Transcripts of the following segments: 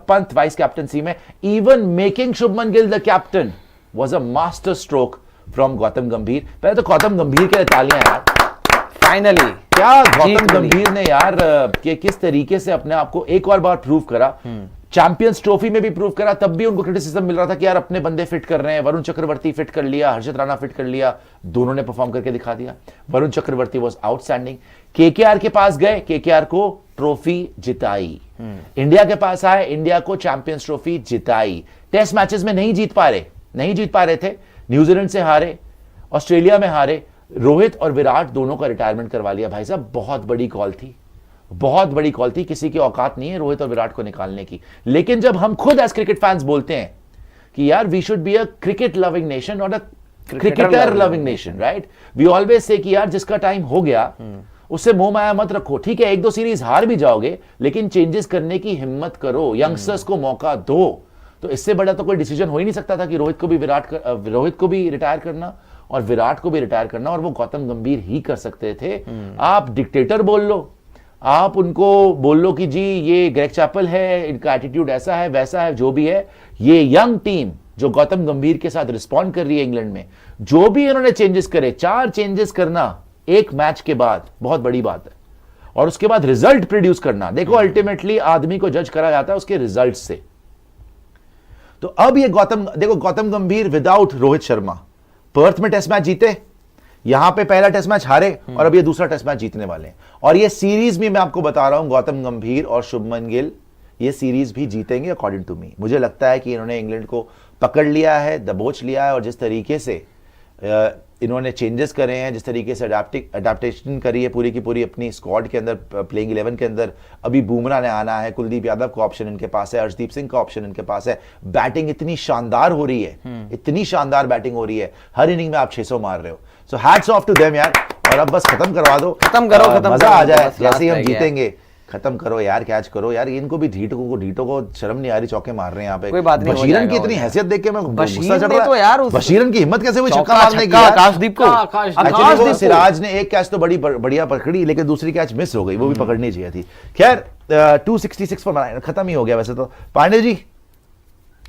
Pant vice captaincy में, even making Shubman Gill the captain was a master stroke from Gautam गंभीर। पहले तो गौतम गंभीर के लिए तालियां यार, फाइनली क्या गौतम गंभीर ने यार कि किस तरीके से अपने आप को एक और बार प्रूव करा, चैंपियंस ट्रॉफी में भी प्रूव करा। तब भी उनको क्रिटिसिज्म मिल रहा था कि यार अपने बंदे फिट कर रहे हैं, वरुण चक्रवर्ती फिट कर लिया, हर्षित राणा फिट कर लिया, दोनों ने परफॉर्म करके दिखा दिया। Varun Chakravarthy was outstanding. KKR के पास गए, केकेआर को ट्रॉफी जिताई। इंडिया के पास आए, इंडिया को चैंपियंस ट्रॉफी जिताई। टेस्ट मैचेस में नहीं जीत पा रहे थे, न्यूजीलैंड से हारे, ऑस्ट्रेलिया में हारे। रोहित और विराट दोनों का रिटायरमेंट करवा लिया। भाई साहब बहुत बड़ी कॉल थी, बहुत बड़ी कॉल थी। किसी की औकात नहीं है रोहित और विराट को निकालने की। लेकिन जब हम खुद एज क्रिकेट फैंस बोलते हैं कि यार we should be a cricket loving nation और a cricketer loving nation, right, we always say कि यार जिसका टाइम हो गया उससे मोह माया मत रखो। ठीक है, एक दो सीरीज हार भी जाओगे लेकिन चेंजेस करने की हिम्मत करो, यंगस्टर्स को मौका दो। तो इससे बड़ा तो कोई डिसीजन हो ही नहीं सकता था कि रोहित को भी रिटायर करना और विराट को भी रिटायर करना, और वो गौतम गंभीर ही कर सकते थे। आप डिक्टेटर बोल लो, आप उनको बोल लो कि जी ये ग्रेग चैपल है, इनका एटीट्यूड ऐसा है वैसा है, जो भी है। ये यंग टीम जो गौतम गंभीर के साथ रिस्पॉन्ड कर रही है इंग्लैंड में, जो भी इन्होंने चेंजेस करे, 4 चेंजेस करना एक मैच के बाद बहुत बड़ी बात है। और उसके बाद रिजल्ट प्रोड्यूस करना, देखो अल्टीमेटली आदमी को जज करा जाता है उसके रिजल्ट से। तो अब ये गौतम गंभीर विदाउट रोहित शर्मा पर्थ में टेस्ट मैच जीते, यहां पे पहला टेस्ट मैच हारे, और अब ये दूसरा टेस्ट मैच जीतने वाले हैं। और ये सीरीज भी मैं आपको बता रहा हूं, गौतम गंभीर और शुभमन गिल ये सीरीज भी जीतेंगे अकॉर्डिंग टू मी। मुझे लगता है कि इन्होंने इंग्लैंड को पकड़ लिया है, दबोच लिया है, और जिस तरीके से इन्होंने चेंजेस करे हैं, जिस तरीके से अडेप्टेशन करी है पूरी की पूरी अपनी स्क्वाड के अंदर, प्लेइंग 11 के अंदर। अभी बुमराह ने आना है, कुलदीप यादव का ऑप्शन इनके पास है, अर्शदीप सिंह का ऑप्शन इनके पास है। बैटिंग इतनी शानदार हो रही है, इतनी शानदार बैटिंग हो रही है, हर इनिंग में आप 600 मार रहे हो। So hats off to them यार। और अब बस खत्म करवा दो, खत्म करो, मजा आ जाए। जैसे ही हम जीतेंगे खत्म करो यार, कैच करो यार। इनको भी ढीटों को शर्म नहीं आ रही, चौके मार रहे हैं यहाँ पे। कोई बात नहीं, बशीरन की इतनी हैसियत देख के मैं गुस्सा चढ़ रहा तो यार बशीरन की हिम्मत कैसे हुई छक्का मारने की। आकाशदीप सिराज ने एक कैच तो बढ़िया पकड़ी, लेकिन दूसरी कैच मिस हो गई, वो भी पकड़नी चाहिए थी। खैर 266 पर खत्म ही हो गया वैसे तो। पांडे जी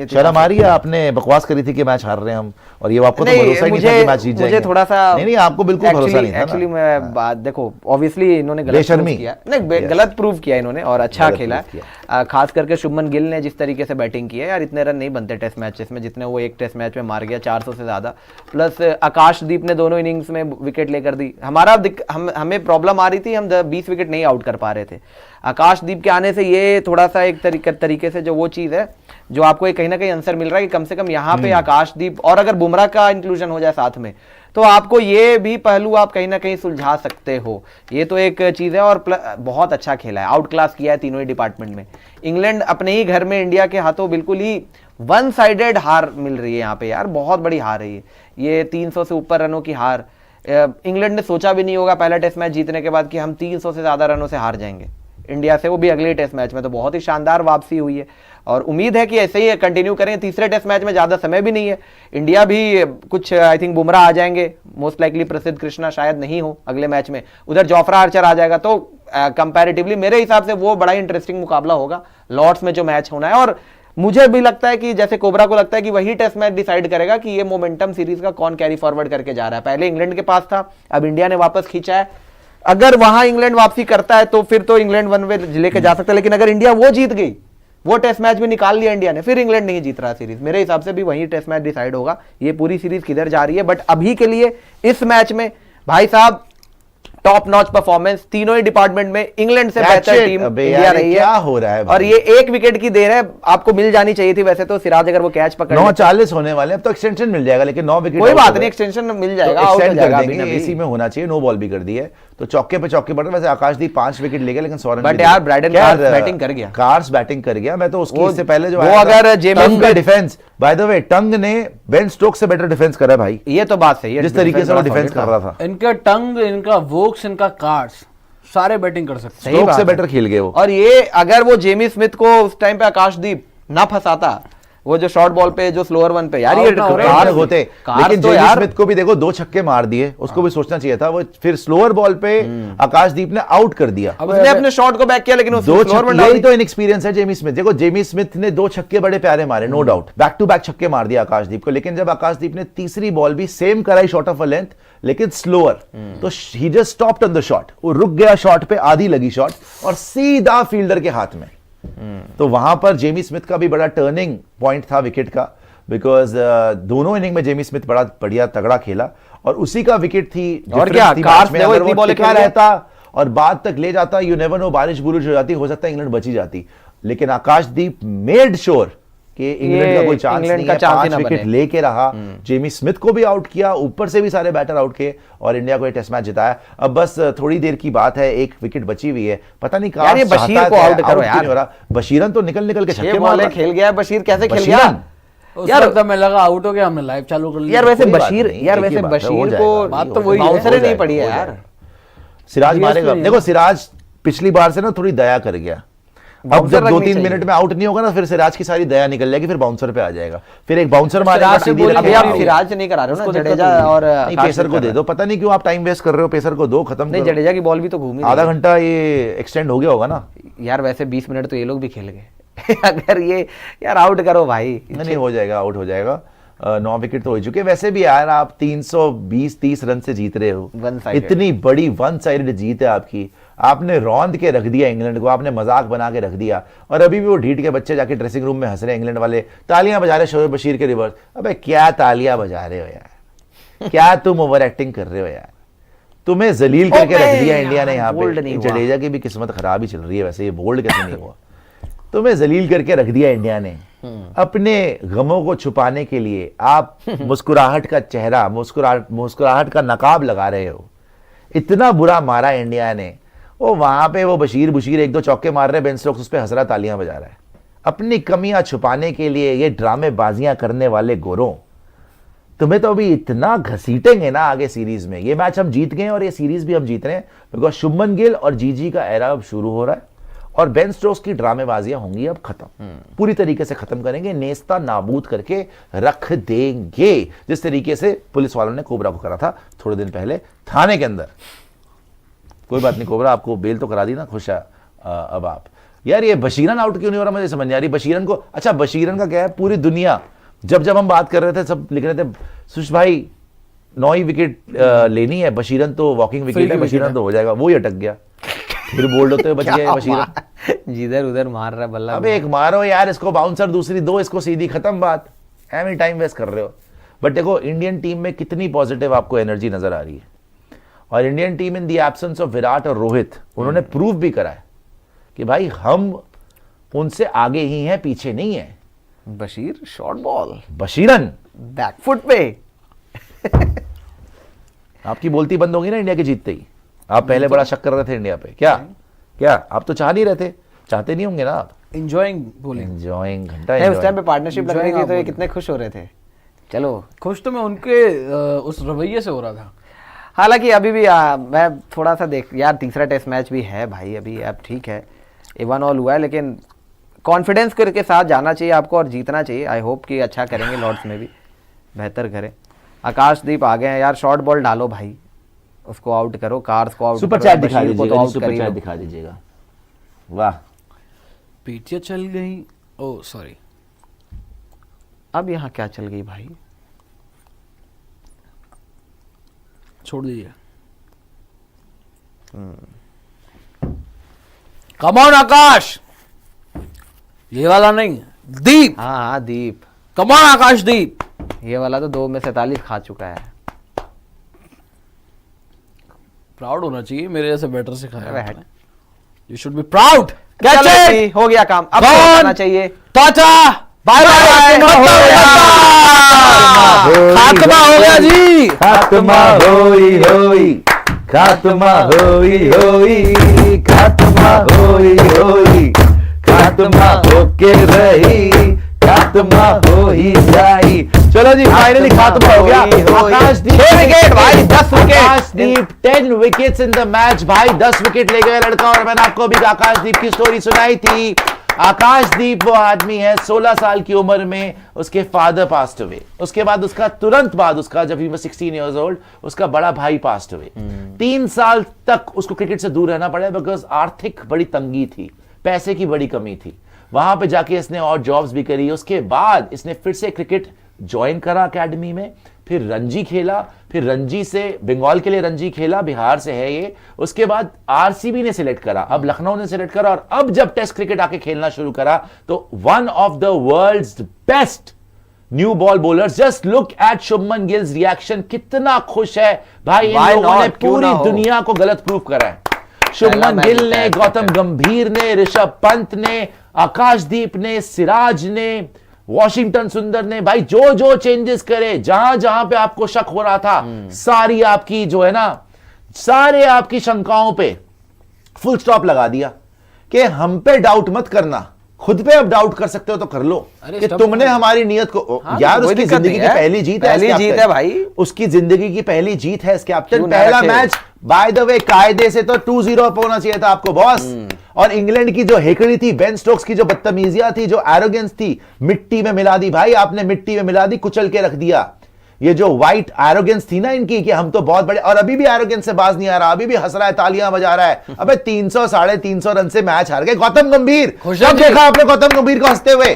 शर्म आ रही है, आपने बकवास करी थी कि मैच हार रहे हैं हम, और ये आपको तो भरोसा ही नहीं था कि मैच जीत जाएंगे। मुझे थोड़ा सा नहीं आपको बिल्कुल भरोसा नहीं था। एक्चुअली मैं बात देखो, ऑब्वियसली इन्होंने गलत प्रूव किया, नहीं गलत प्रूव किया इन्होंने, और अच्छा खेला है। खास करके शुभमन गिल ने जिस तरीके से बैटिंग की है यार, इतने रन नहीं बनते टेस्ट मैचेस में जितने वो एक टेस्ट मैच में मार गया, 400 से ज्यादा। प्लस आकाशदीप ने दोनों इनिंग्स में विकेट लेकर दी। हमें प्रॉब्लम आ रही थी, हम 20 विकेट नहीं आउट कर पा रहे थे। आकाशदीप के आने से ये थोड़ा सा एक तरीके से जो वो चीज है जो आपको कहीं ना कहीं आंसर मिल रहा है कि कम से कम यहाँ पे आकाशदीप, और अगर बुमराह का इंक्लूजन हो जाए साथ में, तो आपको ये भी पहलू आप कहीं ना कहीं सुलझा सकते हो। ये तो एक चीज है। और बहुत अच्छा खेला है, आउट क्लास किया है तीनों ही डिपार्टमेंट में। इंग्लैंड अपने ही घर में इंडिया के हाथों बिल्कुल ही वन साइडेड हार मिल रही है यहाँ पे यार, बहुत बड़ी हार है ये 300 से ऊपर रनों की हार। इंग्लैंड ने सोचा भी नहीं होगा पहला टेस्ट मैच जीतने के बाद कि हम 300 से ज्यादा रनों से हार जाएंगे इंडिया से, वो भी अगले टेस्ट मैच में। तो बहुत ही शानदार वापसी हुई है, और उम्मीद है कि ऐसे ही कंटिन्यू करें। तीसरे टेस्ट मैच में ज्यादा समय भी नहीं है, इंडिया भी कुछ आई थिंक बुमराह आ जाएंगे, मोस्ट लाइकली प्रसिद्ध कृष्णा शायद नहीं हो अगले मैच में, उधर जोफ्रा आर्चर आ जाएगा। तो कंपैरेटिवली मेरे हिसाब से वो बड़ा इंटरेस्टिंग मुकाबला होगा लॉर्ड्स में जो मैच होना है। और मुझे भी लगता है कि जैसे कोबरा को लगता है कि वही टेस्ट मैच डिसाइड करेगा कि ये मोमेंटम सीरीज का कौन कैरी फॉरवर्ड करके जा रहा है। पहले इंग्लैंड के पास था, अब इंडिया ने वापस खींचा है। अगर वहां इंग्लैंड वापसी करता है तो फिर तो इंग्लैंड वन वे लेके जा सकता है, लेकिन अगर इंडिया वो जीत गई, वो टेस्ट मैच भी निकाल लिया इंडिया ने, फिर इंग्लैंड नहीं जीत रहा सीरीज। मेरे हिसाब से भी वही टेस्ट मैच डिसाइड होगा, ये पूरी सीरीज किधर जा रही है। बट अभी के लिए इस मैच में भाई साहब टॉप नॉच परफॉर्मेंस तीनों ही डिपार्टमेंट में, इंग्लैंड से बेहतर टीम इंडिया रही है। क्या हो रहा है और ये 1 विकेट की देर है, आपको मिल जानी चाहिए थी वैसे तो। सिराज अगर वो कैच पकड़ 9:40 होने वाले, अब तो एक्सटेंशन मिल जाएगा, लेकिन 9 विकेट कोई बात नहीं, एक्सटेंशन मिल जाएगा, आउट हो जाएगा। इसी में होना चाहिए, नो बॉल भी कर दी है तो चौके पे चौके पड़ रहे। वैसे आकाशदीप 5 विकेट ले गया, लेकिन सौरन बट यार ब्राइडन बैटिंग कर गया, कार्स बैटिंग कर गया। मैं तो उसकी इससे पहले जो वो अगर जेम्स का डिफेंस, बाय द वे टंग ने बेन स्टोक्स से बेटर डिफेंस करा भाई। ये तो बात सही है, जिस तरीके से वो डिफेंस कर रहा था। इनका टंग, इनका वोक्स, इनका कार्स सारे बैटिंग कर सकते हैं, स्टोक्स से बेटर खेल गए वो। और ये अगर वो जेमी स्मिथ को उस टाइम पे आकाशदीप ना फंसाता, वो जो शॉर्ट बॉल पे जो स्लोअर वन पे यार ये Out ना हो रहे कार होते, लेकिन जेमी स्मिथ को भी देखो 2 छक्के मार दिए, उसको भी सोचना चाहिए था। वो फिर स्लोअर बॉल पे आकाशदीप ने आउट कर दिया, उसने अपने शॉट को बैक किया लेकिन दो यही तो इनएक्सपीरियंस है जेमी स्मिथ। देखो जेमी स्मिथ ने 2 छक्के बड़े प्यारे मारे, no doubt, back to back छक्के मार दिया आकाशदीप को, लेकिन जब आकाशदीप ने तीसरी बॉल भी सेम कराई शॉट ऑफ अ लेंथ लेकिन स्लोअर, तो he just stopped on the shot, वो रुक गया शॉट पे, आधी लगी शॉट और सीधा फील्डर के हाथ में। तो वहां पर जेमी स्मिथ का भी बड़ा टर्निंग पॉइंट था विकेट का, बिकॉज दोनों इनिंग में जेमी स्मिथ बड़ा बढ़िया तगड़ा खेला और उसी का विकेट थी। और क्या कार्स में अगर वो टिका रहता और बाद तक ले जाता, यू नेवर नो, बारिश बुरिश हो जाती, हो सकता है इंग्लैंड बची जाती, लेकिन आकाशदीप मेड श्योर कि इंग्लैंड का कोई चांस नहीं है, 5 विकेट लेके रहा, जेमी स्मिथ को भी आउट किया, ऊपर से भी सारे बैटर आउट किए और इंडिया को ये टेस्ट मैच जिताया। अब बस थोड़ी देर की बात है, एक विकेट बची हुई है, पता नहीं कहां ये बशीर को आउट करो यार। बशीरन तो निकल के छक्के मार खेल गया, बशीर कैसे खेल गया यार, तब मैं लगा आउट हो गया, हमने लाइव चालू कर लिया। यार वैसे बशीर को बात तो वही बाउंसर नहीं पड़ी है यार। सिराज मारेगा, देखो सिराज पिछली बार से ना थोड़ी दया कर गया, अब जब 2-3 मिनट में आउट नहीं होगा ना, फिर सिराज की सारी दया निकल जाएगी, फिर बाउंसर पे आ जाएगा, फिर एक बाउंसर मारेगा सीधी। अभी आप सिराज से नहीं करा रहे हो ना, जडेजा और पेसर को दे दो, पता नहीं क्यों आप टाइम वेस्ट कर रहे हो, पेसर को दो, खत्म नहीं, जडेजा की बॉल भी तो घूमी, आधा घंटा ये एक्सटेंड हो गया होगा ना यार। वैसे 20 मिनट तो ये लोग भी खेल गए अगर ये यार आउट करो भाई। नहीं हो जाएगा, आउट हो जाएगा, 9 विकेट तो हो चुके। वैसे भी यार आप 320-30 रन से जीत रहे हो, इतनी बड़ी वन साइडेड जीत है आपकी, आपने रौंद के रख दिया इंग्लैंड को, आपने मजाक बना के रख दिया और अभी भी वो ढीठ के बच्चे जाके ड्रेसिंग रूम में हंस रहे हैं, इंग्लैंड वाले तालियां बजा रहे शोएब बशीर के रिवर्स। अबे क्या तालियां बजा रहे हो यार, क्या तुम ओवर एक्टिंग कर रहे हो यार, तुम्हें जलील करके रख दिया इंडिया ने यहाँ पे। जडेजा की भी किस्मत खराब ही चल रही है वैसे, ये बोल्ड कैसे नहीं हुआ, तुम्हें जलील करके रख दिया इंडिया ने। अपने गमों को छुपाने के लिए आप मुस्कुराहट का चेहरा, मुस्कुराहट का नकाब लगा रहे हो। इतना बुरा मारा इंडिया ने, वो वहां पे वो बशीर 1-2 चौके मार रहे, बेन स्टोक्स उस पे हंस रहा, तालियां बजा रहा है। अपनी कमियां छुपाने के लिए ये ड्रामेबाजियां करने वाले गोरों, तुम्हें तो अभी इतना घसीटेंगे ना आगे सीरीज में। ये मैच हम जीत गए और ये सीरीज भी हम जीत रहे हैं, बिकॉज शुभमन गिल और जीजी का एरा अब शुरू हो रहा है और बेन स्टोक्स की ड्रामेबाजियां होंगी अब खत्म, पूरी तरीके से खत्म करेंगे, नेस्ता नाबूद करके रख देंगे, जिस तरीके से पुलिस वालों ने कोबरा को करा था थोड़े दिन पहले थाने के अंदर। कोई बात नहीं कोबरा, आपको बेल तो करा दी ना, खुश है अब आप। यार ये बशीरन आउट क्यों नहीं हो रहा, मुझे समझ नहीं आ रही बशीरन को। अच्छा बशीरन का क्या है, पूरी दुनिया जब हम बात कर रहे थे सब लिख रहे थे सुश भाई 9 ही विकेट लेनी है, बशीरन तो वॉकिंग विकेट है, बशीरन तो हो जाएगा, वो ही अटक गया, फिर बोल्ड होते हुए बच गया बशीरन। जिधर उधर मार रहा बल्ला। अब एक मारो यार इसको बाउंसर, दूसरी दो इसको सीधी, खत्म बात, एमी टाइम वेस्ट कर रहे हो। बट देखो इंडियन टीम में कितनी पॉजिटिव आपको एनर्जी नजर आ रही है, और Indian team in the absence of Virat और रोहित, उन्होंने प्रूव भी करा है कि भाई हम उनसे आगे ही हैं, पीछे नहीं है। बशीर शॉर्ट बॉल, बशीरन बैकफुट पे आपकी बोलती बंद होगी ना इंडिया के जीतते ही। आप पहले बड़ा शक कर रहे थे इंडिया पे, क्या आप तो चाह नहीं रहे थे, चाहते नहीं होंगे ना आप। एंजॉयिंग बोलिंग, एंजॉयिंग घंटा उस टाइम पे पार्टनरशिप लग रही थी तो ये कितने खुश हो रहे थे। चलो खुश तो मैं उनके उस रवैये से हो रहा था। हालांकि अभी भी मैं थोड़ा सा देख यार, तीसरा टेस्ट मैच भी है भाई अभी, अब ठीक है 1-1 हुआ है, लेकिन कॉन्फिडेंस के साथ जाना चाहिए आपको और जीतना चाहिए। आई होप कि अच्छा करेंगे लॉर्ड्स में भी, बेहतर करें। आकाशदीप आ गए हैं यार, शॉर्ट बॉल डालो भाई, उसको आउट करो, कार्स को आउट सुपर चैट दिखा दीजिएगा, सुपर चैट दिखा दीजिएगा। वाह पीछे चल गई, ओ सॉरी, अब यहाँ क्या चल गई भाई, छोड़ दीजिए। कम ऑन आकाश, ये वाला नहीं, दीप। हाँ दीप, कम ऑन आकाश दीप। ये वाला तो 2 में 47 खा चुका है। प्राउड होना चाहिए, मेरे जैसे बैटर से खाया। You should be proud. हो गया काम, अब होना चाहिए। टाटा बाय बाय, खात्मा हो गया जी, खात्मा होई होई, खात्मा होई होई, खात्मा होई होई, खात्मा होके रही, खात्मा हो ही जाई। चलो जी फाइनली खात्मा हो गया। आकाशदीप 6 विकेट भाई, 10 wicket, Akashdeep 10 wickets in the match भाई, 10 विकेट ले गया लड़का। और मैंने आपको अभी आकाशदीप की स्टोरी सुनाई थी, आकाशदीप वो आदमी है 16 साल की उम्र में उसके फादर पास्ट अवे, उसके बाद उसका तुरंत बाद उसका जब ही वो 16 इयर्स ओल्ड उसका बड़ा भाई पास्ट अवे। 3 साल तक उसको क्रिकेट से दूर रहना पड़ा बिकॉज आर्थिक बड़ी तंगी थी, पैसे की बड़ी कमी थी। वहां पे जाके इसने और जॉब्स भी करी। उसके बाद इसने फिर से क्रिकेट ज्वाइन करा एकेडमी में, फिर रणजी खेला, फिर रणजी से बंगाल के लिए रणजी खेला, बिहार से है ये। उसके बाद आरसीबी ने सिलेक्ट करा, अब लखनऊ ने सिलेक्ट करा, और अब जब टेस्ट क्रिकेट आके खेलना शुरू करा तो one of the world's best new ball bowlers. Just look at Shubman Gill's reaction, कितना खुश है भाई। इन लोगों ने पूरी दुनिया को गलत प्रूव करा है। शुभमन गिल ने, गौतम गंभीर ने, ऋषभ पंत ने, आकाशदीप ने, सिराज ने, वॉशिंगटन सुंदर ने, भाई जो जो चेंजेस करे, जहां जहां पे आपको शक हो रहा था, सारी आपकी जो है ना, सारे आपकी शंकाओं पे फुल स्टॉप लगा दिया कि हम पे डाउट मत करना, खुद पे अब डाउट कर सकते हो तो कर लो कि तुमने हमारी नियत को। यार उसकी जिंदगी की पहली जीत है भाई, उसकी जिंदगी की पहली जीत है इस कैप्टन। पहला मैच बाय द वे कायदे से तो 2-0 होना चाहिए था आपको बॉस। और इंग्लैंड की जो हेकड़ी थी, बेन स्टोक्स की जो बदतमीजियां थी, जो एरोगेंस थी, मिट्टी में मिला दी भाई आपने, मिट्टी में मिला दी, कुचल के रख दिया। ये जो व्हाइट एरोगेंस थी ना इनकी कि हम तो बहुत बड़े, और अभी भी एरोगेंस से बाज नहीं आ रहा, अभी भी हंस रहा है, तालियां बजा रहा है। अबे 300 350 रन से मैच हार गए। गौतम गंभीर, कब देखा आपने गौतम गंभीर को हंसते हुए?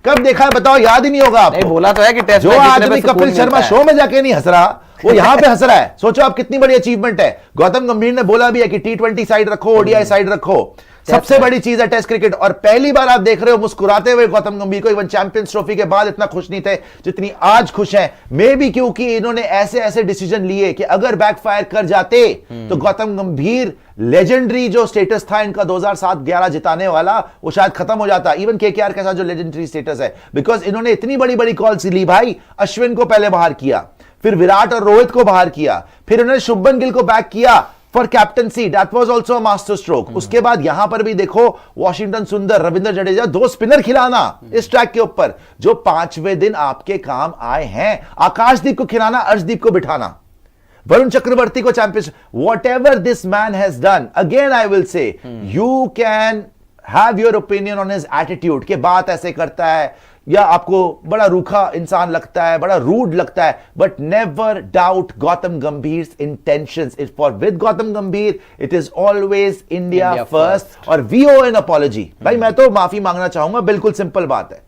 कब देखा है बताओ, याद ही नहीं होगा आपको। बोला तो है कि टेस्ट जो आदमी कपिल शर्मा शो में जाके नहीं हंस रहा, वो यहां पे हंस रहा है। सोचो आप कितनी बड़ी अचीवमेंट है। गौतम गंभीर ने बोला भी है कि T20 साइड रखो, ओडीआई साइड रखो, सबसे बड़ी चीज है टेस्ट क्रिकेट। और पहली बार आप देख रहे हो मुस्कुराते हुए गौतम गंभीर को। इवन चैंपियंस ट्रॉफी के बाद इतना खुश नहीं थे जितनी आज खुश हैं। मे भी क्योंकि इन्होंने ऐसे ऐसे डिसीजन लिए कि अगर बैकफायर कर जाते तो गौतम गंभीर लेजेंडरी जो स्टेटस था इनका 2007-11 जिताने वाला, वो शायद खत्म हो जाता। इवन केकेआर के साथ जो लेजेंडरी स्टेटस है, बिकॉज इन्होंने इतनी बड़ी बड़ी कॉल्स ली भाई। अश्विन को पहले बाहर किया, फिर विराट और रोहित को बाहर किया, फिर उन्होंने शुभमन गिल को बैक किया for captaincy. That was also a master stroke. उसके बाद यहां पर भी देखो, वॉशिंगटन सुंदर, रविंद्र जडेजा, 2 स्पिनर खिलाना इस ट्रैक के ऊपर जो 5वें दिन आपके काम आए हैं। आकाशदीप को खिलाना, अर्शदीप को बिठाना, वरुण चक्रवर्ती को championship, what ever this man has done, again I will say you can have your opinion on his attitude के बात ऐसे करता है या आपको बड़ा रूखा इंसान लगता है, बड़ा रूड लगता है, but never doubt Gautam Gambhir intentions. It for with Gautam Gambhir it is always India first, और वी ओ एन अपॉलॉजी। भाई मैं तो माफी मांगना चाहूंगा, बिल्कुल सिंपल बात है।